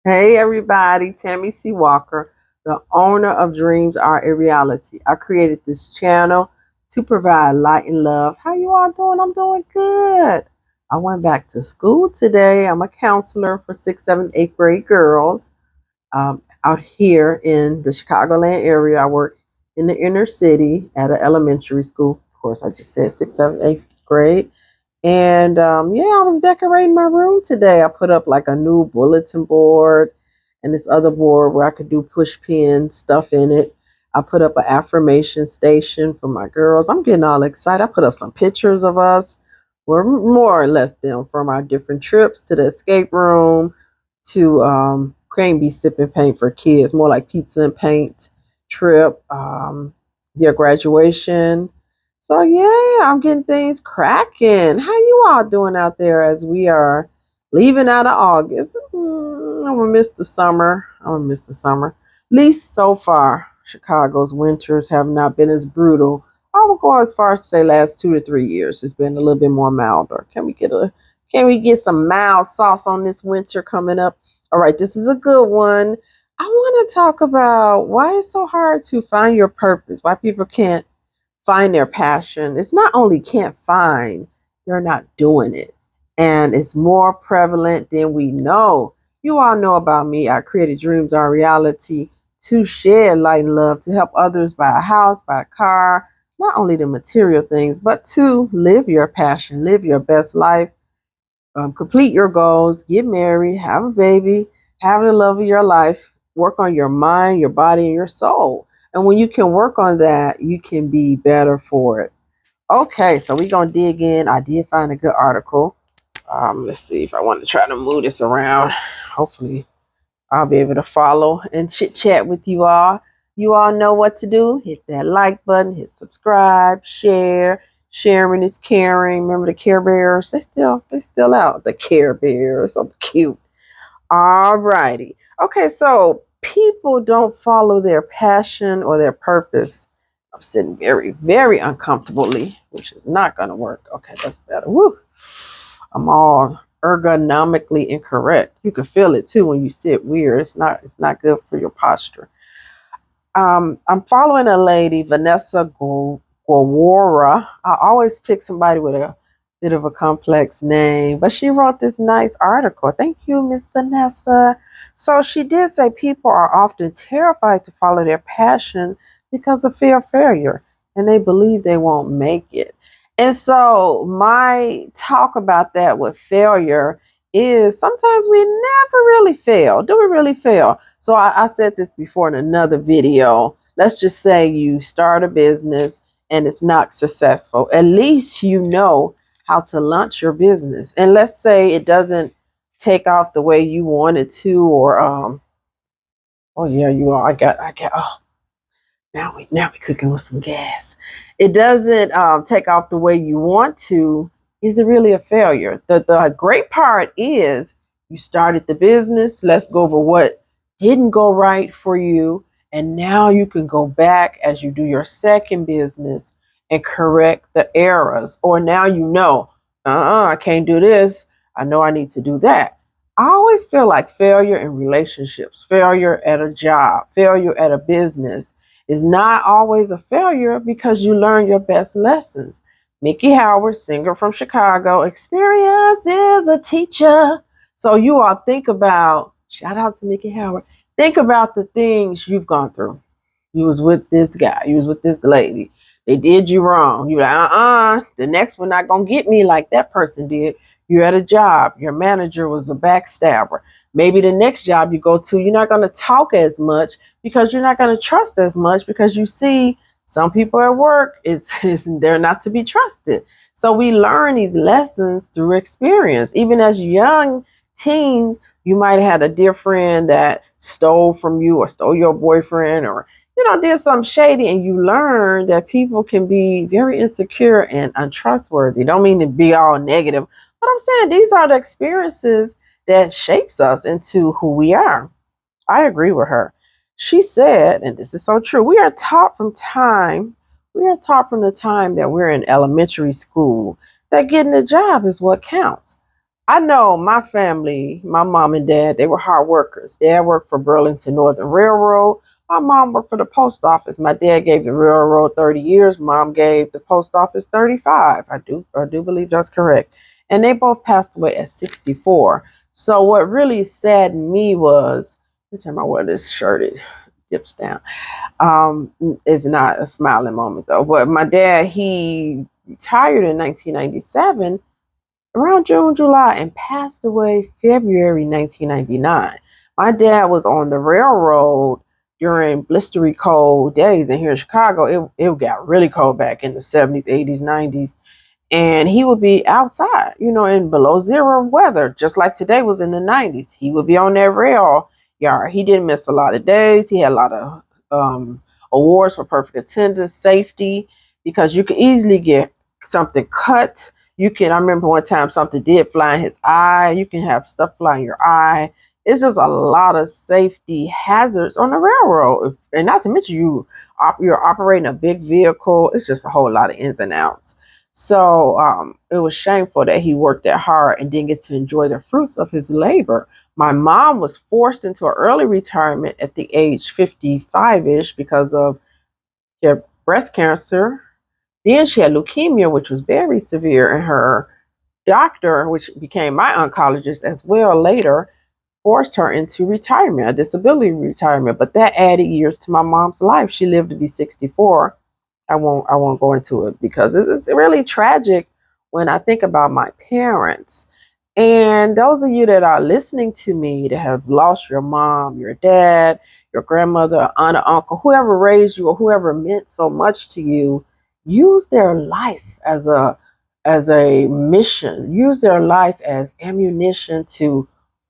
Hey everybody, Tammy C. Walker, the owner of Dreams Are a Reality. I created this channel to provide light and love. How you all doing? I'm doing good. I went back to school today. I'm a counselor for 6th, 7th, 8th grade girls out here in the Chicagoland area. I work in the inner city at an elementary school. Of course, I just said 6th, 7th, 8th grade. And yeah, I was decorating my room today. I put up like a new bulletin board and this other board where I could do push pin stuff in it. I put up an affirmation station for my girls. I'm getting all excited. I put up some pictures of us. We're more or less them from our different trips to the escape room to Crane Bee Sipping Paint for kids, more like pizza and paint trip, their graduation. So yeah, I'm getting things cracking. How you all doing out there as we are leaving out of August? I'm gonna miss the summer. I'm gonna miss the summer. At least so far, Chicago's winters have not been as brutal. I would go as far as to say last 2 to 3 years. It's been a little bit more milder. Can we get some mild sauce on this winter coming up? All right, this is a good one. I want to talk about why it's so hard to find your purpose. Why people can't find their passion. It's not only can't find, they're not doing it. And it's more prevalent than we know. You all know about me. I created Dreams Are Reality to share light and love, to help others buy a house, buy a car, not only the material things, but to live your passion, live your best life, complete your goals, get married, have a baby, have the love of your life, work on your mind, your body, and your soul. And when you can work on that, you can be better for it. Okay, so we're going to dig in. I did find a good article. Let's see if I want to try to move this around. Hopefully, I'll be able to follow and chit chat with you all. You all know what to do. Hit that like button, hit subscribe, share. Sharing is caring. Remember the Care Bears? They still out. The Care Bears, so cute. All righty. Okay, so people don't follow their passion or their purpose. I'm sitting very, very uncomfortably, which is not going to work. Okay, that's better. Woo. I'm all ergonomically incorrect. You can feel it too when you sit weird. It's not good for your posture. I'm following a lady, Vanessa Gowora. I always pick somebody with a bit of a complex name, but she wrote this nice article. Thank you, Miss Vanessa. So she did say people are often terrified to follow their passion because of fear of failure, and they believe they won't make it. And so my talk about that with failure is sometimes we never really fail. Do we really fail? So I said this before in another video. Let's just say you start a business and it's not successful. At least you know how to launch your business. And let's say it doesn't take off the way you wanted to, or oh yeah, you are. I got. Oh, now we cooking with some gas. It doesn't take off the way you want to. Is it really a failure? The great part is you started the business. Let's go over what didn't go right for you, and now you can go back as you do your second business and correct the errors. Or now you know, I can't do this. I know I need to do that. I always feel like failure in relationships, failure at a job, failure at a business is not always a failure because you learn your best lessons. Mickey Howard, singer from Chicago, experience is a teacher. So you all think about, shout out to Mickey Howard, think about the things you've gone through. You was with this guy, you was with this lady. They did you wrong. You like, the next one not gonna get me like that person did. You're at a job, your manager was a backstabber. Maybe the next job you go to, you're not gonna talk as much because you're not gonna trust as much because you see some people at work is they're not to be trusted. So we learn these lessons through experience. Even as young teens, you might have had a dear friend that stole from you or stole your boyfriend or did something shady, and you learn that people can be very insecure and untrustworthy. Don't mean to be all negative, but I'm saying these are the experiences that shapes us into who we are. I agree with her. She said, and this is so true, we are taught from the time that we're in elementary school that getting a job is what counts. I know my family, my mom and dad, they were hard workers. Dad worked for Burlington Northern Railroad. My mom worked for the post office. My dad gave the railroad 30 years. Mom gave the post office 35. I do believe that's correct. And they both passed away at 64. So what really saddened me was, every time I wear this shirt, it dips down. Is not a smiling moment though. But my dad, he retired in 1997 around June, July, and passed away February 1999. My dad was on the railroad during blistery cold days, and here in Chicago, it got really cold back in the 70s, 80s, 90s. And he would be outside, in below zero weather, just like today was in the 90s. He would be on that rail yard. He didn't miss a lot of days. He had a lot of awards for perfect attendance, safety, because you could easily get something cut. I remember one time something did fly in his eye. You can have stuff fly in your eye. It's just a lot of safety hazards on the railroad. And not to mention you're operating a big vehicle. It's just a whole lot of ins and outs. So it was shameful that he worked that hard and didn't get to enjoy the fruits of his labor. My mom was forced into an early retirement at the age 55-ish because of her breast cancer. Then she had leukemia, which was very severe, and her doctor, which became my oncologist as well later, forced her into retirement, a disability retirement. But that added years to my mom's life. She lived to be 64. I won't go into it because it's really tragic when I think about my parents. And those of you that are listening to me that have lost your mom, your dad, your grandmother, aunt, or uncle, whoever raised you or whoever meant so much to you, use their life as a mission. Use their life as ammunition to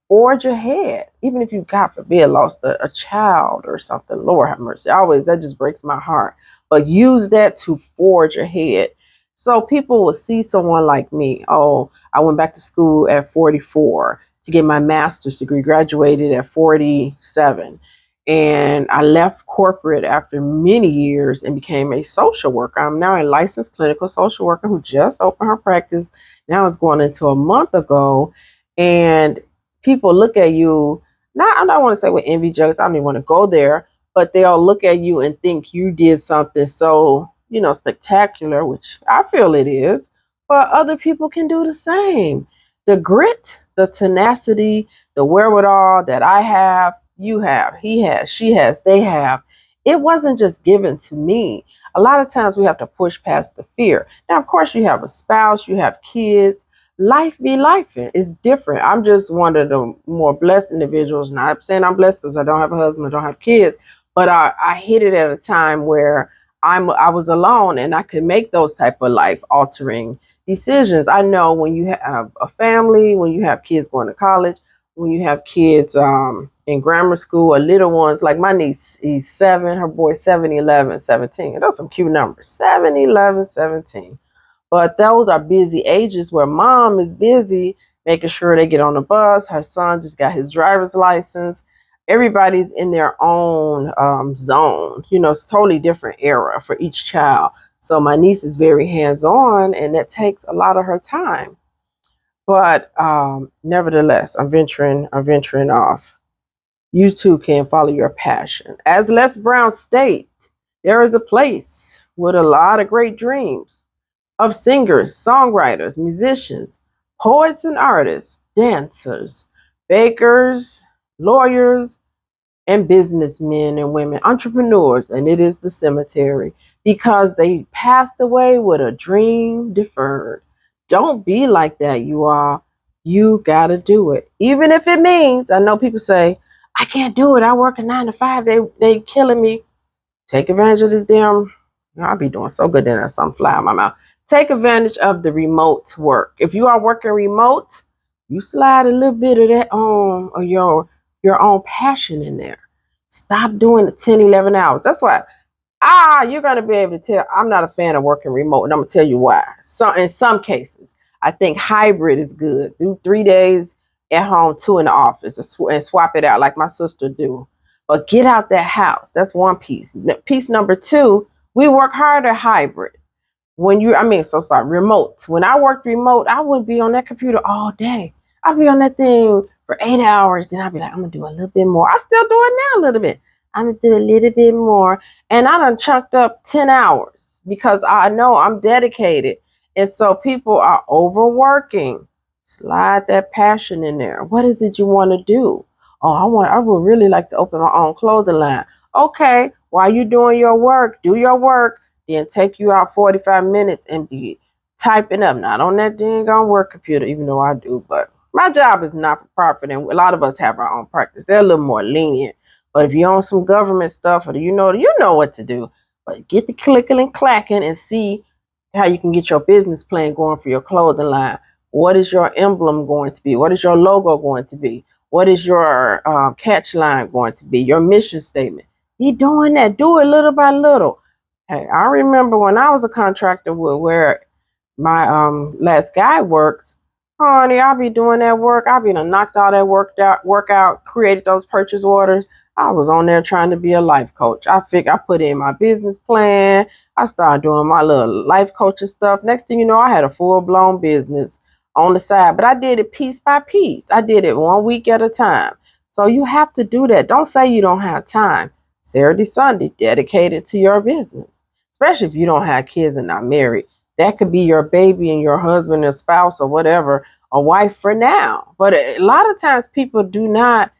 forge ahead. Even if you, God forbid, lost a child or something, Lord have mercy. Always, that just breaks my heart. But use that to forge ahead. So people will see someone like me. Oh, I went back to school at 44 to get my master's degree, graduated at 47. And I left corporate after many years and became a social worker. I'm now a licensed clinical social worker who just opened her practice. Now it's going into a month ago. And people look at you, I don't want to say with envy, jealous, I don't even want to go there, but they'll look at you and think you did something so, spectacular, which I feel it is, but other people can do the same. The grit, the tenacity, the wherewithal that I have, you have, he has, she has, they have. It wasn't just given to me. A lot of times we have to push past the fear. Now, of course, you have a spouse, you have kids. Life be life. It's different. I'm just one of the more blessed individuals. Not saying I'm blessed because I don't have a husband, I don't have kids, but I hit it at a time where I was alone and I could make those type of life altering decisions. I know when you have a family, when you have kids going to college, when you have kids in grammar school or little ones, like my niece, he's 7, her boy's 7, 11, 17. And those are some cute numbers, 7, 11, 17. But those are busy ages where mom is busy making sure they get on the bus. Her son just got his driver's license. Everybody's in their own zone. It's a totally different era for each child. So my niece is very hands-on, and that takes a lot of her time. But nevertheless, I'm venturing off. You too can follow your passion. As Les Brown states, there is a place with a lot of great dreams of singers, songwriters, musicians, poets and artists, dancers, bakers, lawyers, and businessmen and women, entrepreneurs, and it is the cemetery because they passed away with a dream deferred. Don't be like that, you all. You gotta do it. Even if it means, I know people say, I can't do it. I work a 9 to 5. They killing me. Take advantage of this damn. I'll be doing so good then something fly out my mouth. Take advantage of the remote work. If you are working remote, you slide a little bit of that on or your own passion in there. Stop doing the 10, 11 hours. That's why you're gonna be able to tell I'm not a fan of working remote, and I'm gonna tell you why. So in some cases, I think hybrid is good. Do 3 days at home, 2 in the office, and swap it out like my sister do. But get out that house. That's one piece. Piece number 2, we work harder hybrid. Remote. When I worked remote, I would be on that computer all day. I'll be on that thing for 8 hours. Then I'll be like, I'm going to do a little bit more. I still do it now a little bit. I'm going to do a little bit more. And I done chunked up 10 hours because I know I'm dedicated. And so people are overworking. Slide that passion in there. What is it you want to do? Oh, I would really like to open my own clothing line. Okay, while you doing your work, do your work, then take you out 45 minutes and be typing up. Not on that dang on work computer, even though I do, but my job is not for profit, and a lot of us have our own practice. They're a little more lenient. But if you're on some government stuff, or you know what to do. But get the clicking and clacking and see how you can get your business plan going for your clothing line. What is your emblem going to be? What is your logo going to be? What is your catch line going to be? Your mission statement. You doing that? Do it little by little. Hey, I remember when I was a contractor where my last guy works. Honey, I'll be doing that work. I'll be done knocked all that workout, created those purchase orders. I was on there trying to be a life coach. I put in my business plan. I started doing my little life coaching stuff. Next thing you know, I had a full blown business on the side, but I did it piece by piece. I did it 1 week at a time. So you have to do that. Don't say you don't have time. Saturday, Sunday, dedicated to your business, especially if you don't have kids and not married. That could be your baby and your husband or spouse or whatever, a wife for now. But a lot of times people do not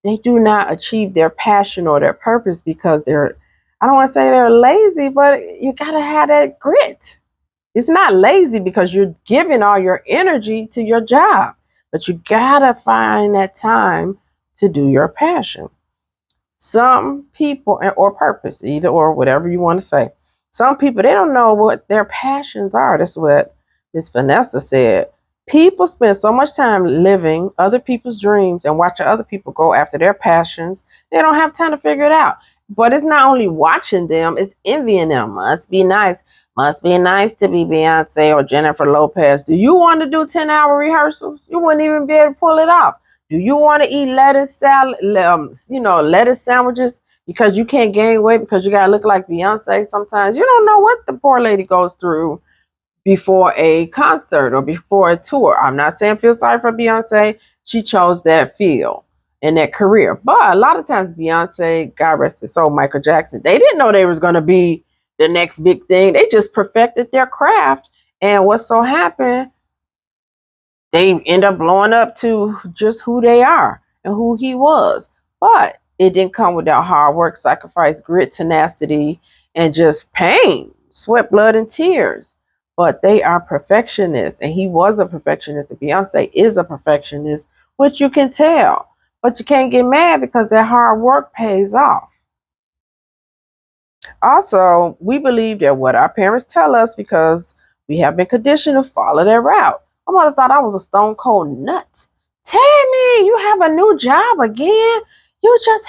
achieve their passion or their purpose because I don't want to say they're lazy, but you got to have that grit. It's not lazy because you're giving all your energy to your job, but you got to find that time to do your passion. Some people, or purpose, either or, whatever you want to say. Some people, they don't know what their passions are. That's what Miss Vanessa said. People spend so much time living other people's dreams and watching other people go after their passions. They don't have time to figure it out. But it's not only watching them, it's envying them. Must be nice. Must be nice to be Beyonce or Jennifer Lopez. Do you want to do 10-hour rehearsals? You wouldn't even be able to pull it off. Do you want to eat lettuce salad, lettuce sandwiches because you can't gain weight because you gotta look like Beyonce sometimes? You don't know what the poor lady goes through before a concert or before a tour. I'm not saying feel sorry for Beyonce. She chose that field and that career. But a lot of times Beyonce, God rest his soul, Michael Jackson, they didn't know they was going to be the next big thing. They just perfected their craft. And what so happened, they end up blowing up to just who they are and who he was. But it didn't come without hard work, sacrifice, grit, tenacity, and just pain, sweat, blood, and tears. But they are perfectionists, and he was a perfectionist. And Beyonce is a perfectionist, which you can tell. But you can't get mad because that hard work pays off. Also, we believe that what our parents tell us because we have been conditioned to follow their route. My mother thought I was a stone cold nut. Tammy, you have a new job again? You just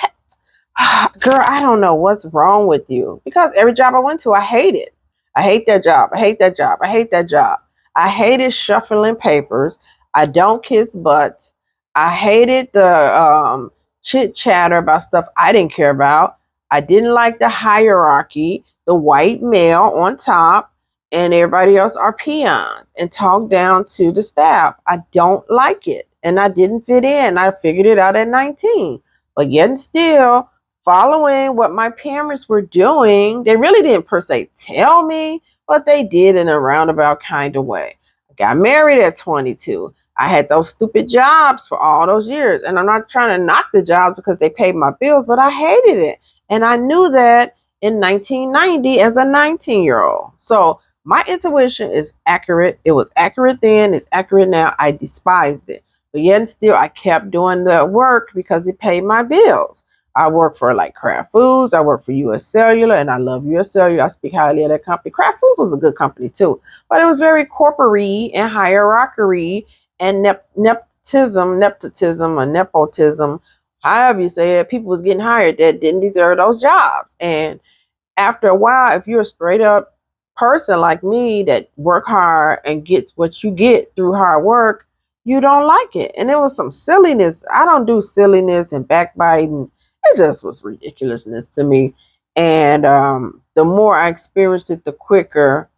girl, I don't know what's wrong with you. Because every job I went to, I hated. I hate that job. I hate that job. I hate that job. I hated shuffling papers. I don't kiss butts. I hated the chit chatter about stuff I didn't care about. I didn't like the hierarchy, the white male on top, and everybody else are peons and talk down to the staff. I don't like it. And I didn't fit in. I figured it out at 19. But yet and still, following what my parents were doing, they really didn't per se tell me, but they did in a roundabout kind of way. I got married at 22. I had those stupid jobs for all those years. And I'm not trying to knock the jobs because they paid my bills, but I hated it. And I knew that in 1990 as a 19-year-old. So my intuition is accurate. It was accurate then. It's accurate now. I despised it. But yet and still, I kept doing the work because it paid my bills. I work for like Kraft Foods. I work for US Cellular, and I love US Cellular. I speak highly of that company. Kraft Foods was a good company too, but it was very corporate and hierarchy and nepotism, or nepotism, however you say it. People was getting hired that didn't deserve those jobs. And after a while, if you're a straight up person like me that work hard and gets what you get through hard work, you don't like it. And it was some silliness. I don't do silliness and backbiting. It just was ridiculousness to me. And the more I experienced it, the quicker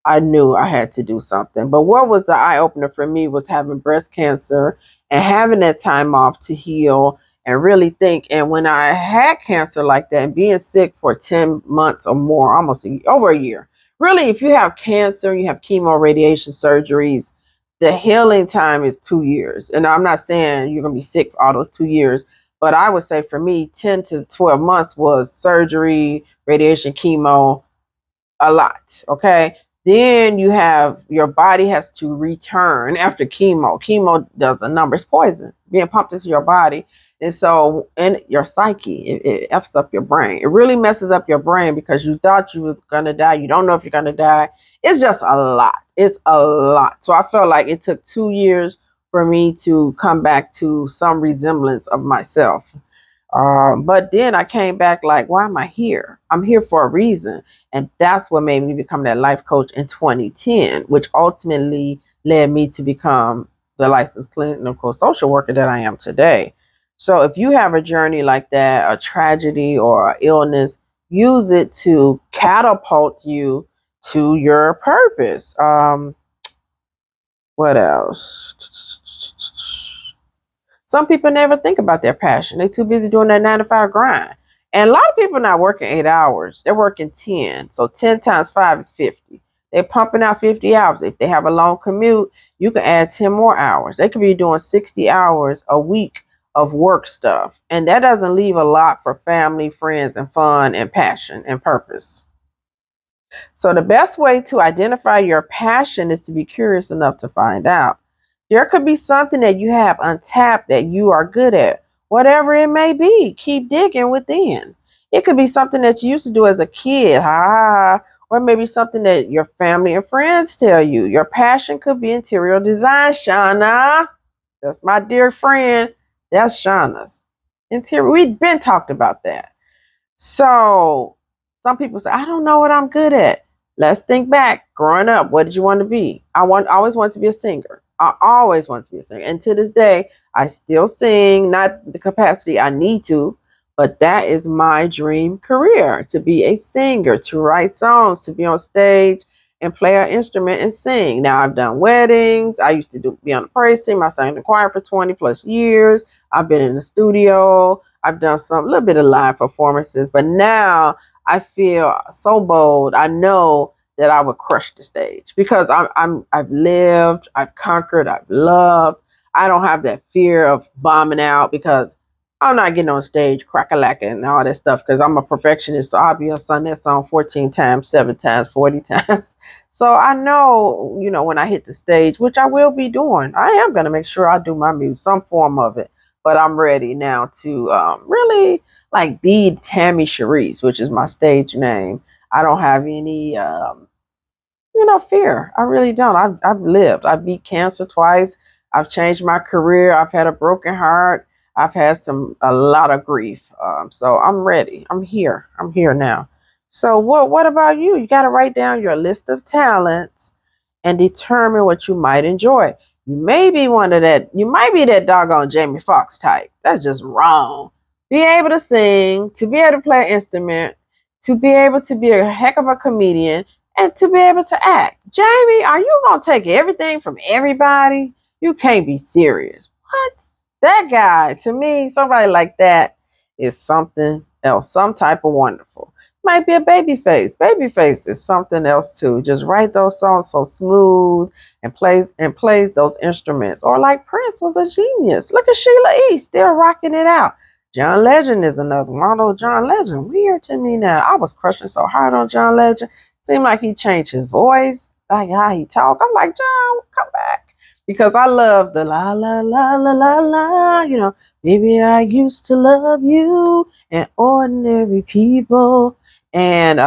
I knew I had to do something. But what was the eye opener for me was having breast cancer and having that time off to heal and really think. And when I had cancer like that and being sick for 10 months or more, almost over a year, really, if you have cancer, you have chemo, radiation, surgeries, the healing time is 2 years. And I'm not saying you're going to be sick for all those 2 years, but I would say for me, 10 to 12 months was surgery, radiation, chemo, a lot. Okay. Then you have your body has to return after chemo. Chemo does a number, it's poison being pumped into your body. And so, in your psyche, it F's up your brain. It really messes up your brain because you thought you were going to die. You don't know if you're going to die. It's just a lot. It's a lot. So, I felt like it took 2 years for me to come back to some resemblance of myself. But then I came back like, why am I here? I'm here for a reason. And that's what made me become that life coach in 2010, which ultimately led me to become the licensed clinical social worker that I am today. So if you have a journey like that, a tragedy or an illness, use it to catapult you to your purpose. What else? Some people never think about their passion. They're too busy doing their 9 to 5 grind. And a lot of people are not working 8 hours. They're working 10. So 10 times 5 is 50. They're pumping out 50 hours. If they have a long commute, you can add 10 more hours. They could be doing 60 hours a week of work stuff. And that doesn't leave a lot for family, friends, and fun and passion and purpose. So the best way to identify your passion is to be curious enough to find out. There could be something that you have untapped that you are good at, whatever it may be. Keep digging within. It could be something that you used to do as a kid, or maybe something that your family and friends tell you. Your passion could be interior design, Shauna. That's my dear friend. That's Shauna's. Interior. We've been talked about that. So some people say, I don't know what I'm good at. Let's think back. Growing up, what did you want to be? Always wanted to be a singer. I always wanted to be a singer. And to this day, I still sing, not the capacity I need to, but that is my dream career, to be a singer, to write songs, to be on stage and play an instrument and sing. Now I've done weddings. I used to be on the praise team. I sang in the choir for 20 plus years. I've been in the studio. I've done some little bit of live performances, but now I feel so bold. I know that I would crush the stage because I've lived, I've conquered, I've loved. I don't have that fear of bombing out because I'm not getting on stage crack-a-lacking and all that stuff because I'm a perfectionist. So I'll be on sung that song 14 times, 7 times, 40 times. So I know, when I hit the stage, which I will be doing, I am going to make sure I do my music, some form of it. But I'm ready now to really like be Tammy Sharice, which is my stage name. I don't have any, fear. I really don't. I've lived. I've beat cancer twice. I've changed my career. I've had a broken heart. I've had a lot of grief. So I'm ready. I'm here. I'm here now. So what about you? You got to write down your list of talents and determine what you might enjoy. You may be you might be that doggone Jamie Foxx type. That's just wrong. Be able to sing, to be able to play an instrument, to be able to be a heck of a comedian, and to be able to act. Jamie, are you going to take everything from everybody? You can't be serious. What? That guy, to me, somebody like that is something else, some type of wonderful. Might be a baby face. Babyface is something else too. Just write those songs so smooth and plays those instruments. Or like Prince was a genius. Look at Sheila E. still rocking it out. John Legend is another one. Although John Legend, weird to me now. I was crushing so hard on John Legend. Seemed like he changed his voice, like how he talk. I'm like, John, come back. Because I love the la la la la la la, maybe I used to love you and ordinary people. And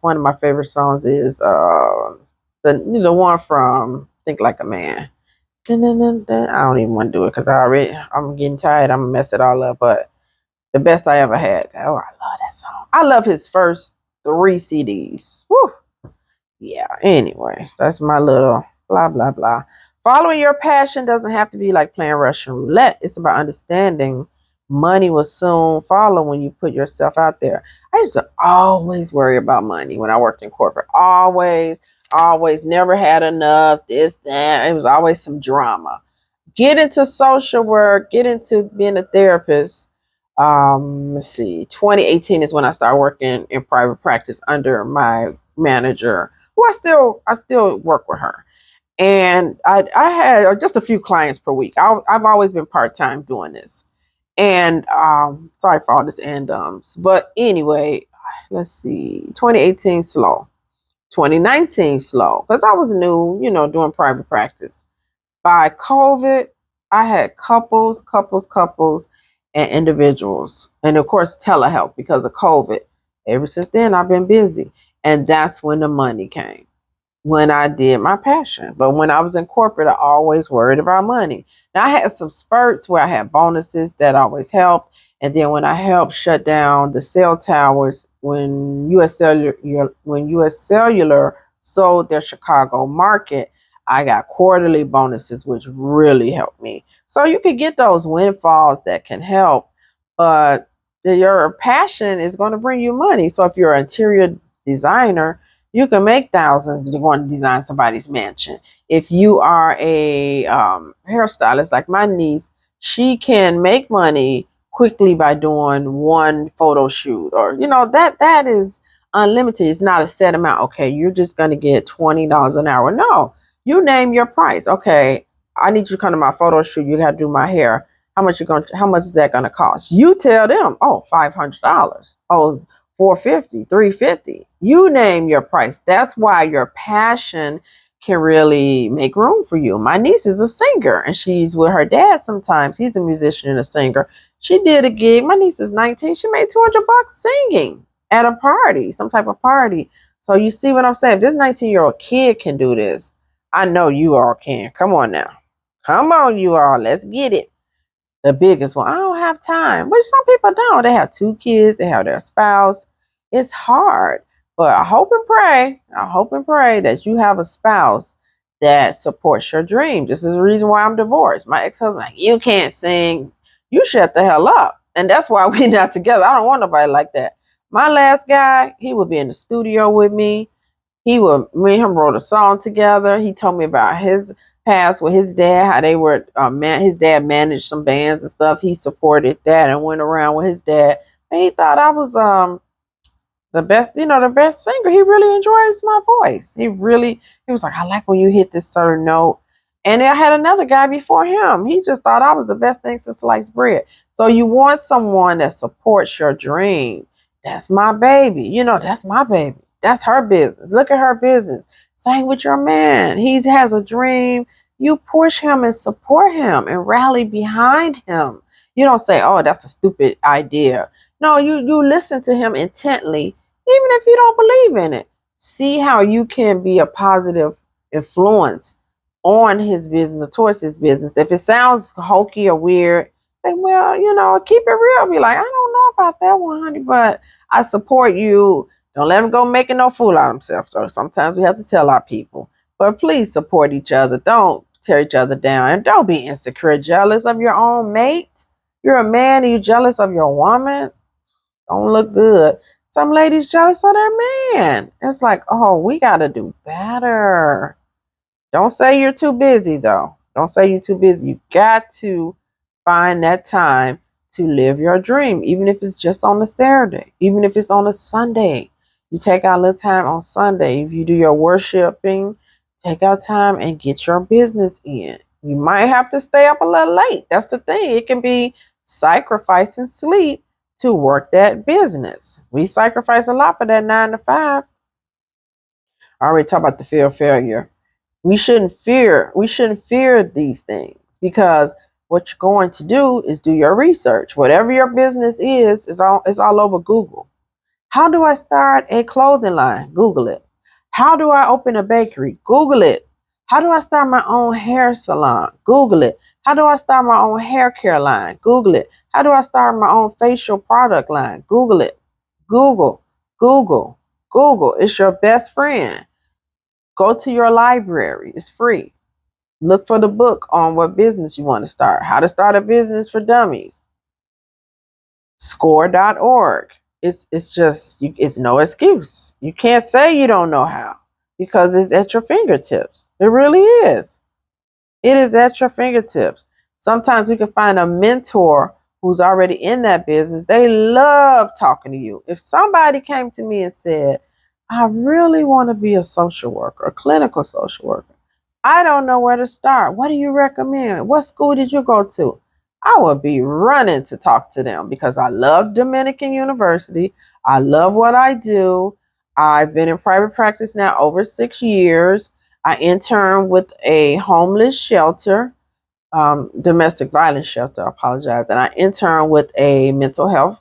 one of my favorite songs is the one from Think Like a Man. I don't even want to do it because I'm getting tired. I'm gonna mess it all up. But the best I ever had. Oh, I love that song. I love his first 3 CDs. Woo. Yeah. Anyway, that's my little blah blah blah. Following your passion doesn't have to be like playing Russian roulette. It's about understanding money will soon follow when you put yourself out there. I used to always worry about money when I worked in corporate. Always. Always never had enough, this, that. It was always some drama. Get into social work, get into being a therapist. Let's see, 2018 is when I started working in private practice under my manager, who I still work with her. And I had just a few clients per week. I've always been part time doing this. And sorry for all this and but anyway, let's see, 2018 slow, 2019 slow, because I was new, doing private practice. By COVID, I had couples, and individuals, and of course telehealth because of COVID. Ever since then, I've been busy, and that's when the money came, when I did my passion. But when I was in corporate, I always worried about money. Now I had some spurts where I had bonuses that always helped. And then when I helped shut down the cell towers, when US Cellular sold their Chicago market, I got quarterly bonuses, which really helped me. So you could get those windfalls that can help, but your passion is going to bring you money. So if you're an interior designer, you can make thousands going to design somebody's mansion. If you are a hairstylist like my niece, she can make money quickly by doing one photo shoot, or that is unlimited. It's not a set amount. Okay, you're just going to get $20 an hour. No, you name your price. Okay, I need you to come to my photo shoot. You got to do my hair. How much is that gonna cost? You tell them, oh, $500. Oh, 450, 350. You name your price. That's why your passion can really make room for you. My niece is a singer and she's with her dad sometimes. He's a musician and a singer. She did a gig. My niece is 19. She made $200 singing at a party, some type of party. So you see what I'm saying? If this 19-year-old kid can do this, I know you all can. Come on now. Come on, you all. Let's get it. The biggest one. I don't have time. Which some people don't. They have 2 kids, they have their spouse. It's hard. But I hope and pray, that you have a spouse that supports your dream. This is the reason why I'm divorced. My ex-husband, like, you can't sing. You shut the hell up. And that's why we're not together. I don't want nobody like that. My last guy, he would be in the studio with me. Me and him wrote a song together. He told me about his past with his dad, how they were, his dad managed some bands and stuff. He supported that and went around with his dad. And he thought I was the best singer. He really enjoys my voice. He was like, I like when you hit this certain note. And I had another guy before him. He just thought I was the best thing since sliced bread. So you want someone that supports your dream. That's my baby. That's my baby. That's her business. Look at her business. Same with your man. He has a dream. You push him and support him and rally behind him. You don't say, oh, that's a stupid idea. No, you listen to him intently, even if you don't believe in it. See how you can be a positive influence on his business or towards his business. If it sounds hokey or weird, say, well, keep it real. Be like, I don't know about that one, honey, but I support you. Don't let him go making no fool out of himself. So sometimes we have to tell our people. But please support each other. Don't tear each other down. And don't be insecure, jealous of your own mate. You're a man and you're jealous of your woman. Don't look good. Some ladies jealous of their man. It's like, oh, we got to do better. Don't say you're too busy, though. Don't say you're too busy. You got to find that time to live your dream, even if it's just on a Saturday, even if it's on a Sunday. You take out a little time on Sunday. If you do your worshiping, take out time and get your business in. You might have to stay up a little late. That's the thing. It can be sacrificing sleep to work that business. We sacrifice a lot for that 9 to 5. I already talked about the fear of failure. We shouldn't fear these things, because what you're going to do is do your research. Whatever your business is all over Google. How do I start a clothing line? Google it. How do I open a bakery? Google it. How do I start my own hair salon? Google it. How do I start my own hair care line? Google it. How do I start my own facial product line? Google it. Google, Google, Google. It's your best friend. Go to your library. It's free. Look for the book on what business you want to start. How to start a business for dummies. Score.org. It's no excuse. You can't say you don't know how. because it's at your fingertips. It really is. It is at your fingertips. Sometimes we can find a mentor who's already in that business. They love talking to you. If somebody came to me and said, I really want to be a social worker, a clinical social worker, I don't know where to start. What do you recommend? What school did you go to? I would be running to talk to them because I love Dominican University. I love what I do. I've been in private practice now over 6 years. I interned with a homeless shelter, domestic violence shelter, I apologize. And I interned with a mental health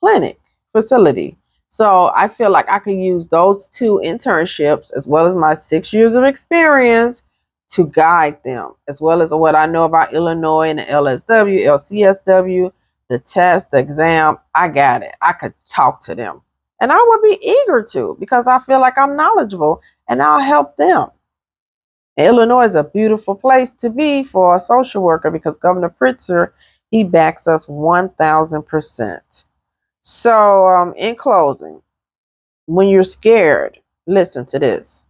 clinic facility. So I feel like I could use those two internships as well as my 6 years of experience to guide them, as well as what I know about Illinois and the LSW, LCSW, the test, the exam. I got it. I could talk to them. And I would be eager to because I feel like I'm knowledgeable and I'll help them. Illinois is a beautiful place to be for a social worker because Governor Pritzker, he backs us 1,000%. So, in closing, when you're scared, listen to this.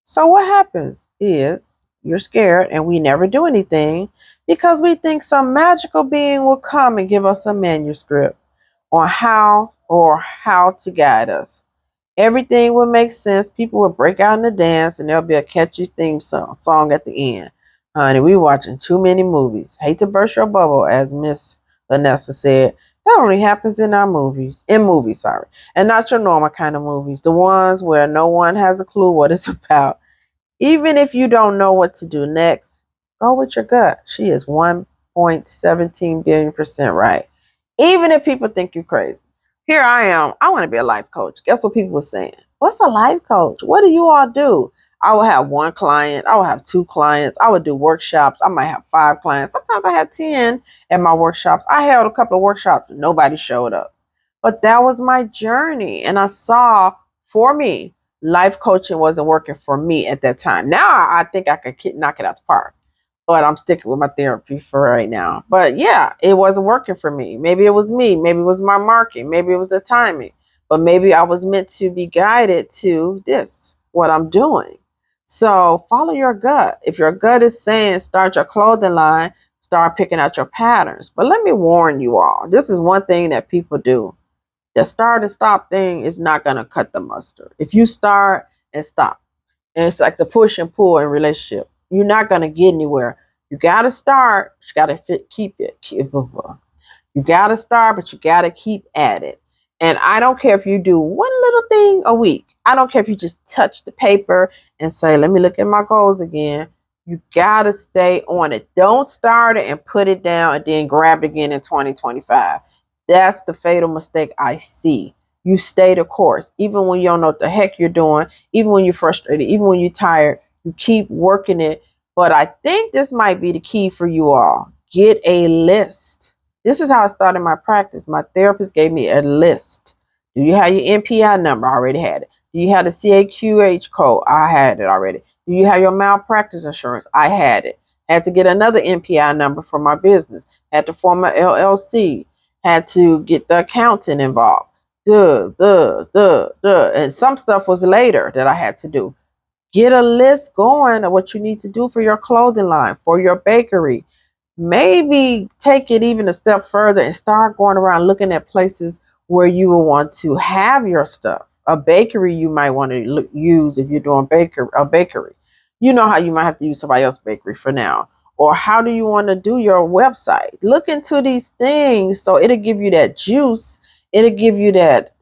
So what happens is you're scared and we never do anything because we think some magical being will come and give us a manuscript on how to guide us. Everything will make sense. People will break out in the dance and there'll be a catchy theme song at the end. Honey, we watching too many movies. Hate to burst your bubble, as Miss Vanessa said. That only happens in our movies. In movies, sorry. And not your normal kind of movies. The ones where no one has a clue what it's about. Even if you don't know what to do next, go with your gut. She is 1.17 billion% right. Even if people think you're crazy. Here I am. I want to be a life coach. Guess what people were saying? What's a life coach? What do you all do? I will have one client. I will have two clients. I would do workshops. I might have 5 clients. Sometimes I had 10 at my workshops. I held a couple of workshops and nobody showed up. But that was my journey. And I saw, for me, life coaching wasn't working for me at that time. Now I think I could knock it out the park, but I'm sticking with my therapy for right now. But yeah, it wasn't working for me. Maybe it was me. Maybe it was my marketing. Maybe it was the timing. But maybe I was meant to be guided to this, what I'm doing. So follow your gut. If your gut is saying start your clothing line, start picking out your patterns. But let me warn you all, this is one thing that people do. The start and stop thing is not going to cut the mustard. If you start and stop, and it's like the push and pull in relationship, you're not going to get anywhere. You got to start, but you got to keep it. You got to start, but you got to keep at it. And I don't care if you do one little thing a week. I don't care if you just touch the paper and say, let me look at my goals again. You got to stay on it. Don't start it and put it down and then grab it again in 2025. That's the fatal mistake I see. You stay the course. Even when you don't know what the heck you're doing, even when you're frustrated, even when you're tired, you keep working it. But I think this might be the key for you all. Get a list. This is how I started my practice. My therapist gave me a list. Do you have your NPI number? I already had it. Do you have the CAQH code? I had it already. Do you have your malpractice insurance? I had it. Had to get another NPI number for my business. Had to form an LLC. Had to get the accountant involved. And some stuff was later that I had to do. Get a list going of what you need to do for your clothing line, for your bakery. Maybe take it even a step further and start going around looking at places where you will want to have your stuff. A bakery you might want to use if you're doing a bakery. You know how you might have to use somebody else's bakery for now. Or how do you want to do your website? Look into these things so it'll give you that juice. It'll give you that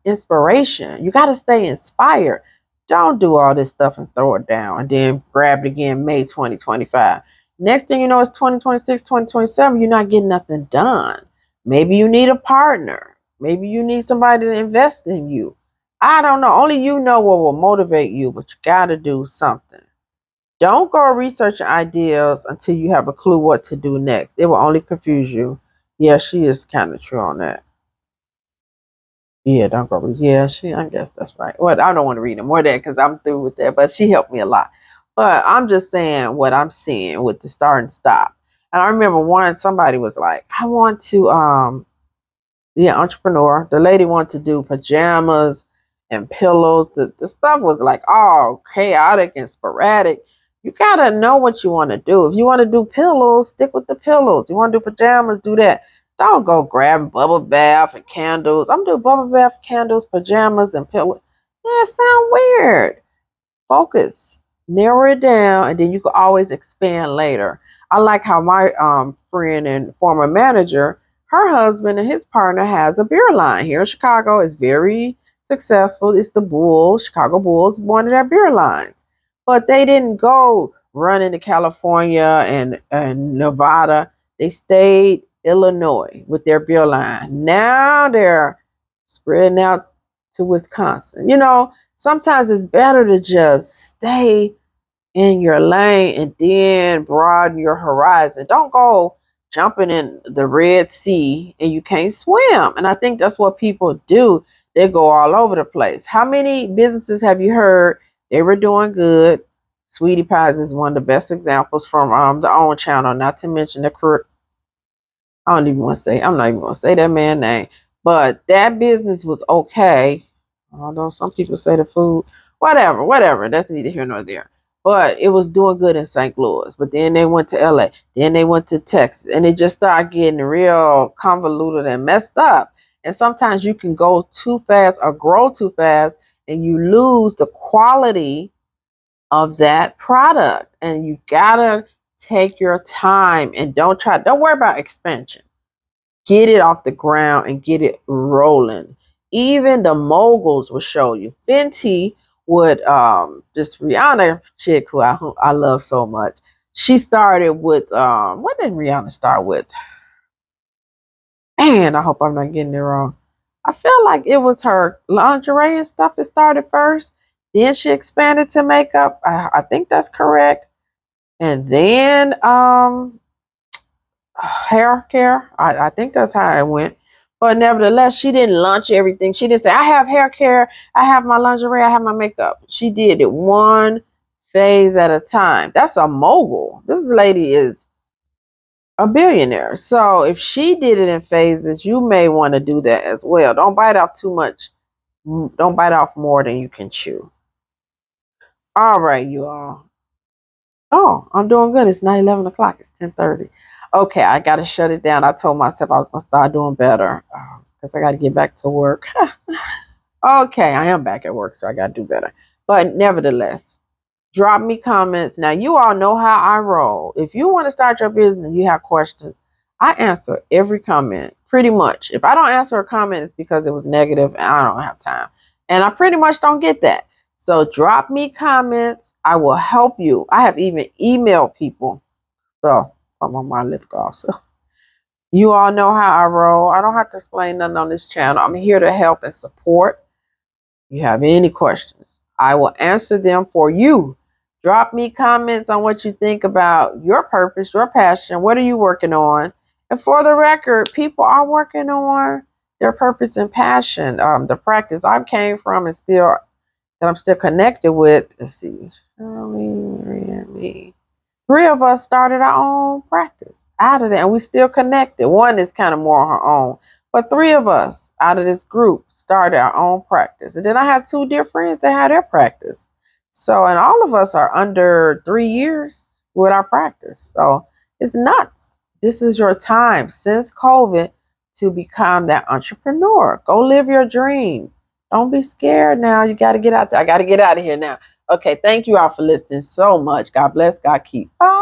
inspiration. You got to stay inspired. Don't do all this stuff and throw it down and then grab it again May 2025. Next thing you know, it's 2026, 2027. You're not getting nothing done. Maybe you need a partner. Maybe you need somebody to invest in you. I don't know. Only you know what will motivate you, but you got to do something. Don't go researching ideas until you have a clue what to do next. It will only confuse you. Yeah, she is kind of true on that. Yeah, don't go. Yeah, I guess that's right. Well, I don't want to read more of that because I'm through with that. But she helped me a lot. But I'm just saying what I'm seeing with the start and stop. And I remember somebody was like, I want to be an entrepreneur. The lady wanted to do pajamas and pillows. The stuff was like all chaotic and sporadic. You gotta know what you want to do. If you want to do pillows, stick with the pillows. You want to do pajamas, do that. Don't go grab bubble bath and candles. I'm doing bubble bath, candles, pajamas, and pillows. Yeah, it sound weird. Focus, narrow it down, and then you can always expand later. I like how my friend and former manager, her husband and his partner has a beer line here in Chicago. It's very successful. It's the Bulls, Chicago Bulls, one of their beer lines. But they didn't go running to California and Nevada. They stayed Illinois with their beer line. Now they're spreading out to Wisconsin. Sometimes it's better to just stay in your lane and then broaden your horizon. Don't go jumping in the Red Sea and you can't swim. And I think that's what people do. They go all over the place. How many businesses have you heard they were doing good? Sweetie Pies is one of the best examples from the OWN channel, not to mention I'm not even going to say that man's name. But that business was okay. Although some people say the food, whatever. That's neither here nor there. But it was doing good in St. Louis. But then they went to LA. Then they went to Texas. And it just started getting real convoluted and messed up. And sometimes you can go too fast or grow too fast and you lose the quality of that product. And you gotta take your time and don't worry about expansion. Get it off the ground and get it rolling. Even the moguls will show you. Fenty would this Rihanna chick who I love so much. She started with what did Rihanna start with? Man, I hope I'm not getting it wrong. I feel like it was her lingerie and stuff that started first. Then she expanded to makeup. I think that's correct. And then hair care. I think that's how it went. But nevertheless, she didn't launch everything. She didn't say, I have hair care, I have my lingerie, I have my makeup. She did it one phase at a time. That's a mogul. This lady is a billionaire. So if she did it in phases, you may want to do that as well. Don't bite off too much. Don't bite off more than you can chew. All right, you all. Oh, I'm doing good. It's not 11 o'clock. It's 10:30. Okay, I got to shut it down. I told myself I was going to start doing better because I got to get back to work. Okay, I am back at work, so I got to do better. But nevertheless, drop me comments. Now, you all know how I roll. If you want to start your business and you have questions, I answer every comment pretty much. If I don't answer a comment, it's because it was negative and I don't have time. And I pretty much don't get that. So drop me comments. I will help you. I have even emailed people. So I'm on my lip gloss. So you all know how I roll. I don't have to explain nothing on this channel. I'm here to help and support. If you have any questions, I will answer them for you. Drop me comments on what you think about your purpose, your passion. What are you working on? And for the record, people are working on their purpose and passion. The practice I came from and that I'm still connected with. Let's see. Shirley, Maria, and me. 3 of us started our own practice out of that, and we still connected. One is kind of more on her own, but 3 of us out of this group started our own practice. And then I had 2 dear friends that had their practice. So, and all of us are under 3 years with our practice. So it's nuts. This is your time since COVID to become that entrepreneur. Go live your dream. Don't be scared now. You got to get out there. I got to get out of here now. Okay, thank you all for listening so much. God bless. God keep. Bye.